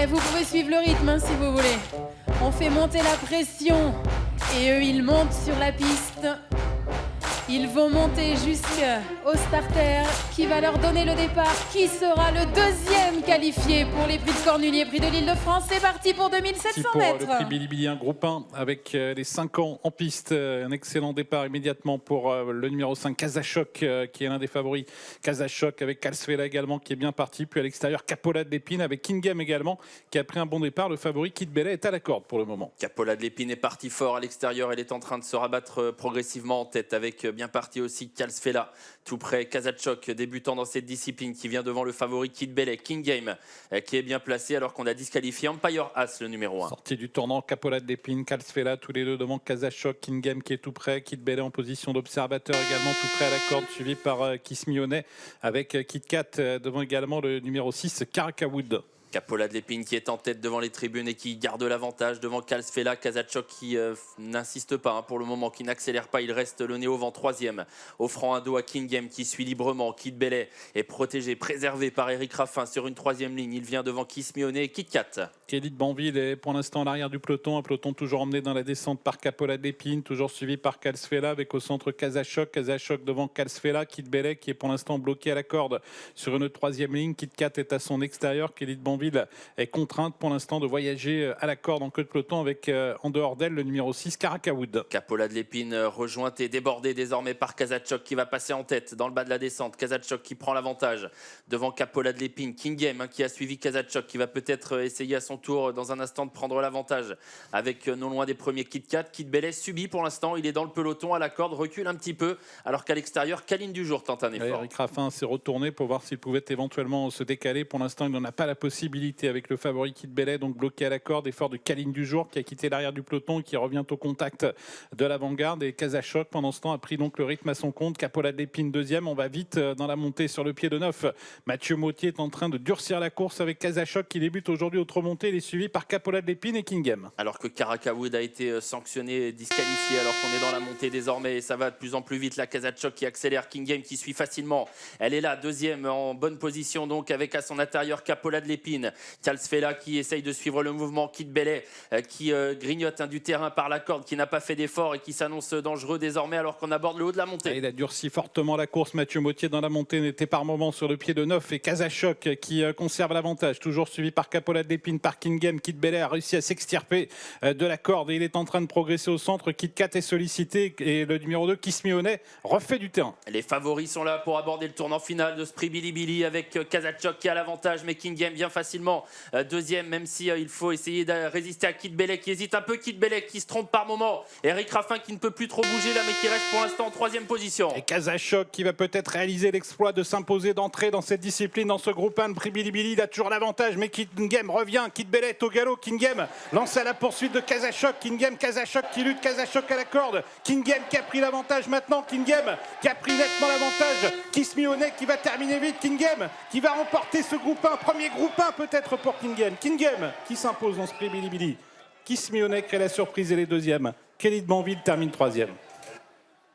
Et vous pouvez suivre le rythme hein, si vous voulez. On fait monter la pression et eux ils montent sur la piste. Ils vont monter jusqu'au starter qui va leur donner le départ. Qui sera le deuxième qualifié pour les prix de Cornulier, prix de l'Île-de-France. C'est parti pour 2700 mètres. Le prix Bilibili, un groupe 1 avec les 5 ans en piste. Un excellent départ immédiatement pour le numéro 5, Kazachok, qui est l'un des favoris. Kazachok avec Kalsvela également qui est bien parti. Puis à l'extérieur, Capola de l'Épine avec Kingem également qui a pris un bon départ. Le favori Kid Bellet est à la corde pour le moment. Capola de l'Épine est parti fort à l'extérieur. Elle est en train de se rabattre progressivement en tête avec bien parti aussi Kalsvela, tout près Kazachok, débutant dans cette discipline, qui vient devant le favori Kid Bellet. King Game qui est bien placé alors qu'on a disqualifié Empire As, le numéro 1. Sortie du tournant, Capola de l'Épine, Kalsvela, tous les deux devant Kazachok, King Game qui est tout près, Kid Bellet en position d'observateur également tout près à la corde, suivi par Kismionet avec Kit Kat devant également le numéro 6, Karakawood. Capola de l'Épine qui est en tête devant les tribunes et qui garde l'avantage devant Kalsvela. Kazachok qui n'insiste pas pour le moment, qui n'accélère pas. Il reste le nez au vent, troisième. Offrant un dos à King Game qui suit librement. Kid Bellet est protégé, préservé par Eric Raffin sur une troisième ligne. Il vient devant Kismionet et Kit Kat. Elite Banville est pour l'instant à l'arrière du peloton. Un peloton toujours emmené dans la descente par Capola de l'Épine, toujours suivi par Kalsvela avec au centre Kazachok. Kazachok devant Kalsvela. Kid Bellet qui est pour l'instant bloqué à la corde sur une troisième ligne. Kit Kat est à son extérieur. Elite Banville est contrainte pour l'instant de voyager à la corde en queue de peloton avec en dehors d'elle le numéro 6, Karakawood. Capola de l'Épine rejointe et débordée désormais par Kazachok qui va passer en tête dans le bas de la descente. Kazachok qui prend l'avantage devant Capola de l'Épine. King Game qui a suivi Kazachok qui va peut-être essayer à son tour dans un instant de prendre l'avantage avec non loin des premiers Kit Kat. Kid Bellet subit pour l'instant, il est dans le peloton à la corde, recule un petit peu alors qu'à l'extérieur, Kaline Dujour tente un effort. Eric Raffin s'est retourné pour voir s'il pouvait éventuellement se décaler. Pour l'instant, il n'en a pas la possibilité avec le favori Kid Bellet, donc bloqué à la corde. Effort de Kaline Dujour qui a quitté l'arrière du peloton et qui revient au contact de l'avant-garde. Et Kazachok, pendant ce temps, a pris donc le rythme à son compte. Capola de l'Épine, deuxième. On va vite dans la montée sur le pied de 9. Mathieu Mautier est en train de durcir la course avec Kazachok qui débute aujourd'hui autre montée. Il est suivi par Capola de l'Épine et King Game. Alors que Karakawood a été sanctionné, disqualifié, alors qu'on est dans la montée désormais et ça va de plus en plus vite. La Kazachok qui accélère, King Game qui suit facilement. Elle est là, deuxième en bonne position donc avec à son intérieur Capola de l'Épine. Kalsvela qui essaye de suivre le mouvement. Kid Bellet qui grignote du terrain par la corde, qui n'a pas fait d'effort et qui s'annonce dangereux désormais alors qu'on aborde le haut de la montée. Il a durci fortement la course. Mathieu Mautier dans la montée n'était par moment sur le pied de 9 et Kazachok qui conserve l'avantage, toujours suivi par Capola de l'Épine, par King Game. Kid Bellet a réussi à s'extirper de la corde et il est en train de progresser au centre. Kit Kat est sollicité et le numéro 2 Kismionet refait du terrain. Les favoris sont là pour aborder le tournant final de ce prix Bilibili avec Kazachok qui a l'avantage, mais King Game bien facilement deuxième, même si il faut essayer de résister à Kid Bellet qui hésite un peu. Kid Bellet qui se trompe par moment. Eric Raffin qui ne peut plus trop bouger là, mais qui reste pour l'instant en troisième position. Et Kazachok qui va peut-être réaliser l'exploit de s'imposer d'entrée dans cette discipline, dans ce groupe 1 de prix Bilibili. Il a toujours l'avantage, mais King Game revient. Kid Bellet est au galop. King Game lance à la poursuite de Kazachok. King Game, Kazachok qui lutte. Kazachok à la corde. King Game qui a pris l'avantage maintenant. King Game qui a pris nettement l'avantage. Kismionet qui va terminer vite. King Game qui va remporter ce groupe 1. Premier groupe 1 peut-être pour King Game. King Game qui s'impose dans ce prix Bilibili. Kismionet crée la surprise et les deuxièmes. Kelly de Banville termine troisième.